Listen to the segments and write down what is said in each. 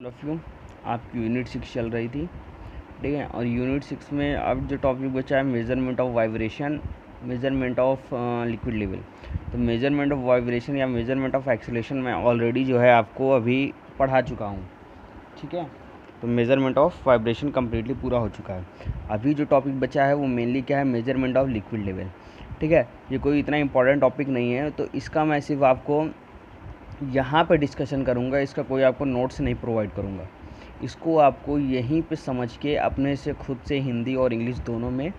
Of you. आपकी unit 6 चल रही थी, ठीक है। और यूनिट 6 में अब जो टॉपिक बचा है measurement of vibration, measurement of liquid level. तो मेजरमेंट ऑफ वाइब्रेशन या मेजरमेंट ऑफ एक्सेलेरेशन मैं ऑलरेडी जो है आपको अभी पढ़ा चुका हूँ, ठीक है। तो मेजरमेंट ऑफ वाइब्रेशन कम्प्लीटली पूरा हो चुका है। अभी जो टॉपिक बचा है वो मेनली क्या है, मेजरमेंट ऑफ लिक्विड लेवल, ठीक है। ये कोई इतना इंपॉर्टेंट टॉपिक नहीं है, तो इसका मैं सिर्फ आपको यहाँ पे डिस्कशन करूँगा, इसका कोई आपको नोट्स नहीं प्रोवाइड करूँगा। इसको आपको यहीं पे समझ के अपने से खुद से हिंदी और इंग्लिश दोनों में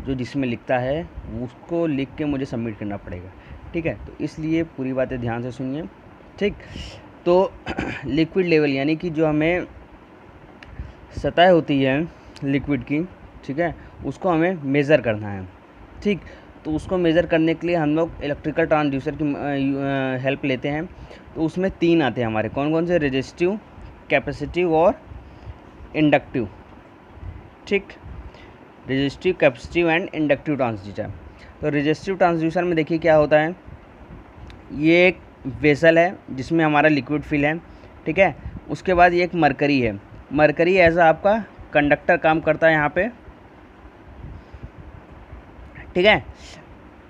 जो जिसमें लिखता है उसको लिख के मुझे सबमिट करना पड़ेगा, ठीक है। तो इसलिए पूरी बातें ध्यान से सुनिए, ठीक। तो लिक्विड लेवल यानी कि जो हमें सतह होती है लिक्विड की, ठीक है, उसको हमें मेज़र करना है, ठीक। तो उसको मेज़र करने के लिए हम लोग इलेक्ट्रिकल ट्रांसड्यूसर की हेल्प लेते हैं। तो उसमें 3 आते हैं हमारे, कौन कौन से, रेजिस्टिव, कैपेसिटिव और इंडक्टिव, ठीक। Resistive, capacitive and inductive transducer. तो रेजिस्टिव ट्रांसड्यूसर में देखिए क्या होता है, ये एक वेसल है जिसमें हमारा लिक्विड फिल है, ठीक है। उसके बाद ये एक मरकरी है, मरकरी एज आपका कंडक्टर काम करता है यहाँ पे, ठीक है।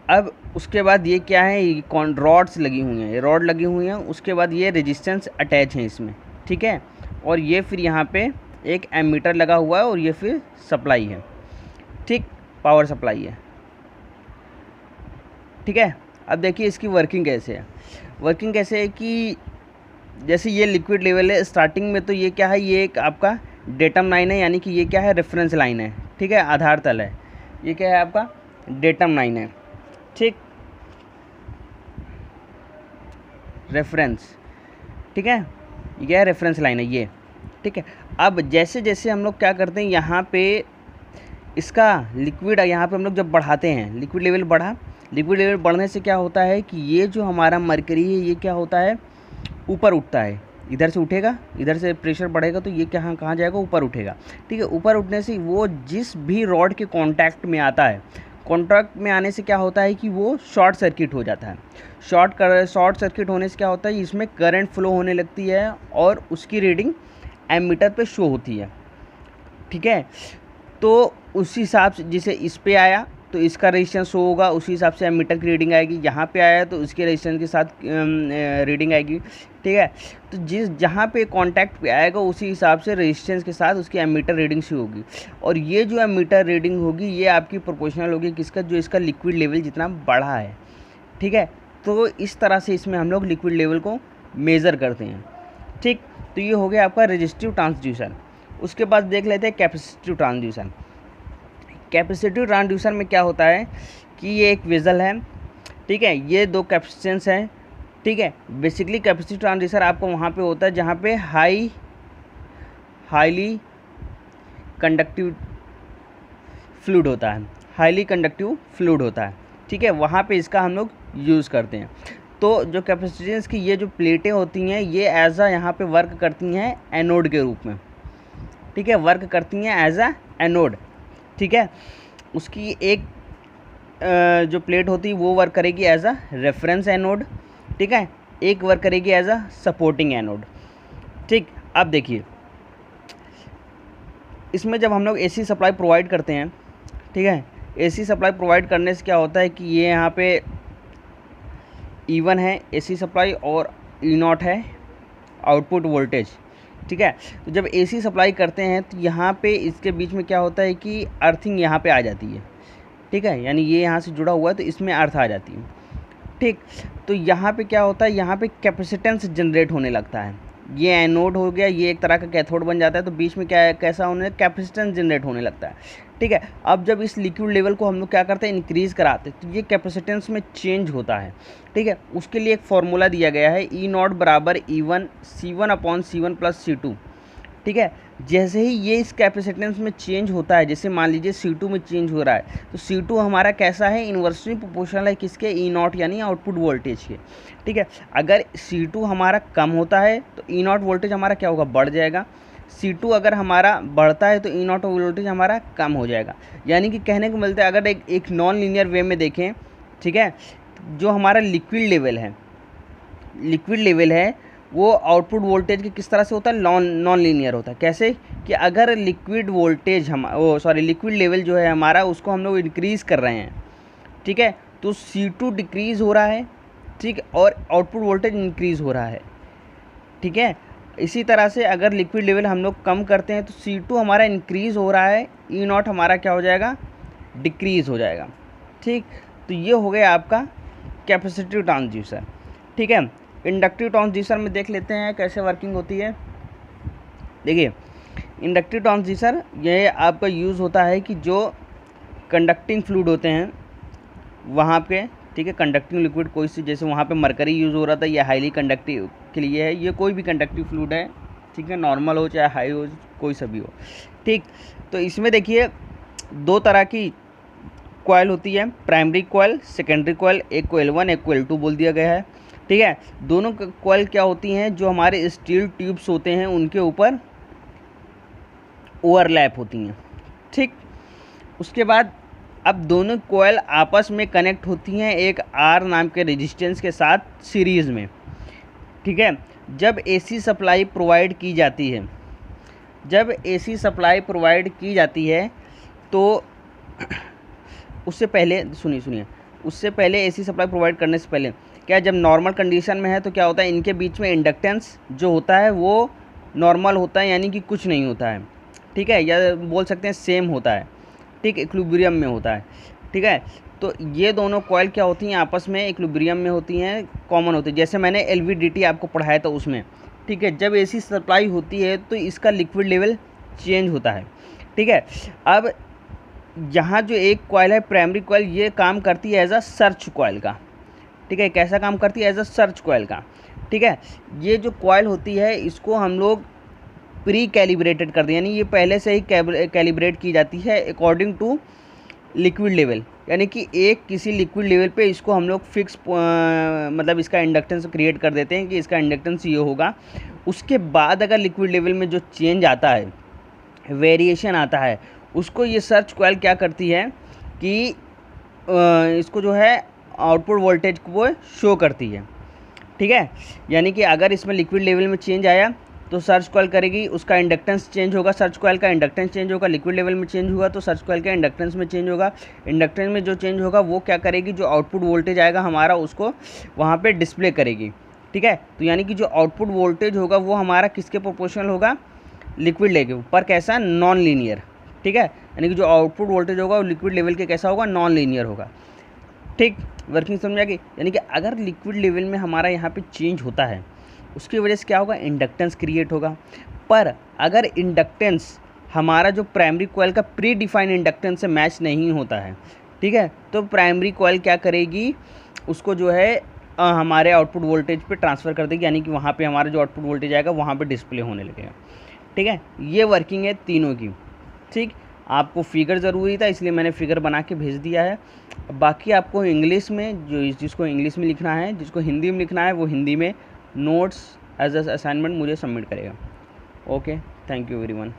अब उसके बाद ये क्या है, ये रॉड्स लगी हुई हैं, ये रॉड लगी हुई हैं। उसके बाद ये रेजिस्टेंस अटैच है इसमें, ठीक है। और ये फिर यहाँ पे एक एमीटर लगा हुआ है और ये फिर सप्लाई है, ठीक, पावर सप्लाई है, ठीक है। अब देखिए इसकी वर्किंग कैसे है। वर्किंग कैसे है कि जैसे ये लिक्विड लेवल है, स्टार्टिंग में तो ये क्या है, ये एक आपका डेटम लाइन है, यानी कि ये क्या है, रेफरेंस लाइन है, ठीक है, आधार तल है। ये क्या है आपका डेटम लाइन है, ठीक, रेफरेंस, ठीक है, ये क्या है, रेफरेंस लाइन है ये, ठीक है। अब जैसे जैसे हम लोग क्या करते हैं, यहाँ पे इसका लिक्विड यहाँ पे हम लोग जब बढ़ाते हैं, लिक्विड लेवल बढ़ा, लिक्विड लेवल बढ़ने से क्या होता है कि ये जो हमारा मरकरी है ये क्या होता है, ऊपर उठता है, इधर से उठेगा, इधर से प्रेशर बढ़ेगा तो ये कहाँ जाएगा, ऊपर उठेगा, ठीक है। ऊपर उठने से वो जिस भी रॉड के कांटेक्ट में आता है, कांटेक्ट में आने से क्या होता है कि वो शॉर्ट सर्किट हो जाता है। शॉर्ट सर्किट होने से क्या होता है, इसमें करंट फ्लो होने लगती है और उसकी रीडिंग एमीटर पे शो होती है, ठीक है। तो उस हिसाब से जैसे इस पे आया तो इसका रेजिस्टेंस शो होगा, उसी हिसाब से एमीटर की रीडिंग आएगी। यहाँ पे आया तो इसके रेजिस्टेंस के साथ रीडिंग आएगी, ठीक है। तो जहाँ पे कांटेक्ट पे आएगा उसी हिसाब से रेजिस्टेंस के साथ उसकी एमीटर रीडिंग शो होगी। और ये जो एमीटर रीडिंग होगी ये आपकी प्रोपोर्शनल होगी किसका, जो इसका लिक्विड लेवल जितना बढ़ा है, ठीक है। तो इस तरह से इसमें हम लोग लिक्विड लेवल को मेज़र करते हैं, ठीक। तो ये हो गया आपका रेजिस्टिव ट्रांसड्यूसर। उसके बाद देख लेते हैं कैपेसिटिव ट्रांसड्यूसर। कैपेसिटिव ट्रांसड्यूसर में क्या होता है कि ये एक वेसल है, ठीक है, ये 2 कैपेसिटेंस हैं, ठीक है। बेसिकली कैपेसिटिव ट्रांसड्यूसर आपको वहाँ पे होता है जहाँ पे हाईली कंडक्टिव फ्लूइड होता है, हाईली कंडक्टिव फ्लूइड होता है, ठीक है, वहाँ पे इसका हम लोग यूज़ करते हैं। तो जो कैपेसिटेंस की ये जो प्लेटें होती हैं ये एज आ यहाँ पे वर्क करती हैं एनोड के रूप में, ठीक है, वर्क करती हैं एज आ एनोड, ठीक है। उसकी एक जो प्लेट होती है वो वर्क करेगी एज अ रेफरेंस एनोड, ठीक है, एक वर्क करेगी एज अ सपोर्टिंग एनोड, ठीक। अब देखिए इसमें जब हम लोग एसी सप्लाई प्रोवाइड करते हैं, ठीक है, एसी सप्लाई प्रोवाइड करने से क्या होता है कि ये यहाँ पे E1 है एसी सप्लाई और E0 है आउटपुट वोल्टेज, ठीक है। तो जब एसी सप्लाई करते हैं तो यहाँ पे इसके बीच में क्या होता है कि अर्थिंग यहाँ पे आ जाती है, ठीक है, यानी ये यहाँ से जुड़ा हुआ है तो इसमें अर्थ आ जाती है, ठीक। तो यहाँ पे क्या होता है, यहाँ पे कैपेसिटेंस जनरेट होने लगता है, ये एनोड हो गया, ये एक तरह का कैथोड बन जाता है, तो बीच में क्या है, कैसा होने, कैपेसिटेंस जनरेट होने लगता है, ठीक है। अब जब इस लिक्विड लेवल को हम लोग क्या करते हैं, इंक्रीज़ कराते हैं, तो ये कैपेसिटेंस में चेंज होता है, ठीक है। उसके लिए एक फार्मूला दिया गया है, E0 बराबर E1 C1/C1 + C2, ठीक है। जैसे ही ये इस कैपेसिटेंस में चेंज होता है, जैसे मान लीजिए C2 में चेंज हो रहा है, तो C2 हमारा कैसा है, इन्वर्सली प्रोपोर्शनल है किसके, E0 यानी आउटपुट वोल्टेज के, ठीक है। अगर C2 हमारा कम होता है तो E0 वोल्टेज हमारा क्या होगा, बढ़ जाएगा। C2 अगर हमारा बढ़ता है तो E0 वोल्टेज हमारा कम हो जाएगा। यानी कि कहने को मिलता है, अगर एक नॉन लीनियर वे में देखें, ठीक है, जो हमारा लिक्विड लेवल है वो आउटपुट वोल्टेज के किस तरह से होता है, नॉन लीनियर होता है। कैसे कि अगर लिक्विड वोल्टेज लिक्विड लेवल जो है हमारा उसको हम लोग इंक्रीज़ कर रहे हैं, ठीक है, तो C2 डिक्रीज़ हो रहा है, ठीक, और आउटपुट वोल्टेज इंक्रीज़ हो रहा है, ठीक है। इसी तरह से अगर लिक्विड लेवल हम लोग कम करते हैं तो C2 हमारा इंक्रीज़ हो रहा है, E0 हमारा क्या हो जाएगा, डिक्रीज़ हो जाएगा, ठीक। तो ये हो गया आपका कैपेसिटिव ट्रांसड्यूसर, ठीक है। इंडक्टिव ट्रांसड्यूसर में देख लेते हैं कैसे वर्किंग होती है। देखिए इंडक्टिव ट्रांसड्यूसर ये आपका यूज़ होता है कि जो कंडक्टिंग फ्लूइड होते हैं वहाँ पे, ठीक है, कंडक्टिंग लिक्विड कोई सी, जैसे वहाँ पे मरकरी यूज़ हो रहा था, ये हाईली कंडक्टिव के लिए है। ये कोई भी कंडक्टिव फ्लूइड है, ठीक है, नॉर्मल हो चाहे हाई हो, कोई सा भी हो, ठीक। तो इसमें देखिए दो तरह की कॉइल होती है, प्राइमरी कॉइल, सेकेंडरी कॉइल। एक को L1 एक को L2 बोल दिया गया है, ठीक है। दोनों कॉइल क्या होती हैं, जो हमारे स्टील ट्यूब्स होते हैं उनके ऊपर ओवरलैप होती हैं, ठीक। उसके बाद अब दोनों कॉइल आपस में कनेक्ट होती हैं एक R नाम के रेजिस्टेंस के साथ सीरीज़ में, ठीक है। जब AC सप्लाई प्रोवाइड की जाती है, जब AC सप्लाई प्रोवाइड की जाती है तो उससे पहले सुनिए उससे पहले AC सप्लाई प्रोवाइड करने से पहले क्या, जब नॉर्मल कंडीशन में है तो क्या होता है, इनके बीच में इंडक्टेंस जो होता है वो नॉर्मल होता है, यानी कि कुछ नहीं होता है, ठीक है, या बोल सकते हैं सेम होता है, ठीक, इक्विलिब्रियम में होता है, ठीक है। तो ये दोनों कॉइल क्या होती हैं, आपस में इक्विलिब्रियम में होती हैं, कॉमन होती है। जैसे मैंने LVDT आपको पढ़ाया था उसमें, ठीक है, जब AC सप्लाई होती है तो इसका लिक्विड लेवल चेंज होता है, ठीक है। अब यहाँ जो एक कॉइल है प्राइमरी कॉइल, ये काम करती है एज अ सर्च कॉइल का, ठीक है। कैसा काम करती है, एज अ सर्च कॉइल का, ठीक है। ये जो कॉइल होती है इसको हम लोग प्री कैलिब्रेटेड कर दें, यानी ये पहले से ही कैलिब्रेट की जाती है अकॉर्डिंग टू लिक्विड लेवल, यानी कि एक किसी लिक्विड लेवल पे इसको हम लोग फिक्स मतलब इसका इंडक्टेंस क्रिएट कर देते हैं कि इसका इंडक्टेंस ये होगा। उसके बाद अगर लिक्विड लेवल में जो चेंज आता है, वेरिएशन आता है, उसको ये सर्च कॉइल क्या करती है कि इसको जो है आउटपुट वोल्टेज को वो शो करती है, ठीक है। यानी कि अगर इसमें लिक्विड लेवल में चेंज आया तो सर्च कॉइल करेगी, उसका इंडक्टेंस चेंज होगा, सर्च कॉइल का इंडक्टेंस चेंज होगा, लिक्विड लेवल में चेंज हुआ तो सर्च कॉइल का इंडक्टेंस में चेंज होगा। इंडक्टेंस में जो चेंज होगा वो क्या करेगी, जो आउटपुट वोल्टेज आएगा हमारा उसको वहाँ पे डिस्प्ले करेगी, ठीक है। तो यानी कि जो आउटपुट वोल्टेज होगा वो हमारा किसके प्रोपोर्शनल होगा, लिक्विड लेवल पर, कैसा, नॉन लीनियर, ठीक है। यानी कि जो आउटपुट वोल्टेज होगा वो लिक्विड लेवल के कैसा होगा, नॉन लीनियर होगा, ठीक। वर्किंग समझ आ गई। यानी कि अगर लिक्विड लेवल में हमारा यहाँ पे चेंज होता है उसकी वजह से क्या होगा, इंडक्टेंस क्रिएट होगा। पर अगर इंडक्टेंस हमारा जो प्राइमरी कॉइल का प्री डिफाइंड इंडक्टेंस से मैच नहीं होता है, ठीक है, तो प्राइमरी कॉइल क्या करेगी, उसको जो है हमारे आउटपुट वोल्टेज पे ट्रांसफ़र कर देगी, यानी कि वहाँ पे हमारा जो आउटपुट वोल्टेज आएगा वहाँ पे डिस्प्ले होने लगेगा, ठीक है। ये वर्किंग है तीनों की, ठीक। आपको फिगर ज़रूरी था इसलिए मैंने फिगर बना के भेज दिया है। बाकी आपको इंग्लिश में जिसको इंग्लिश में लिखना है, जिसको हिंदी में लिखना है वो हिंदी में नोट्स एज अ असाइनमेंट मुझे सबमिट करेगा। Okay, thank you everyone.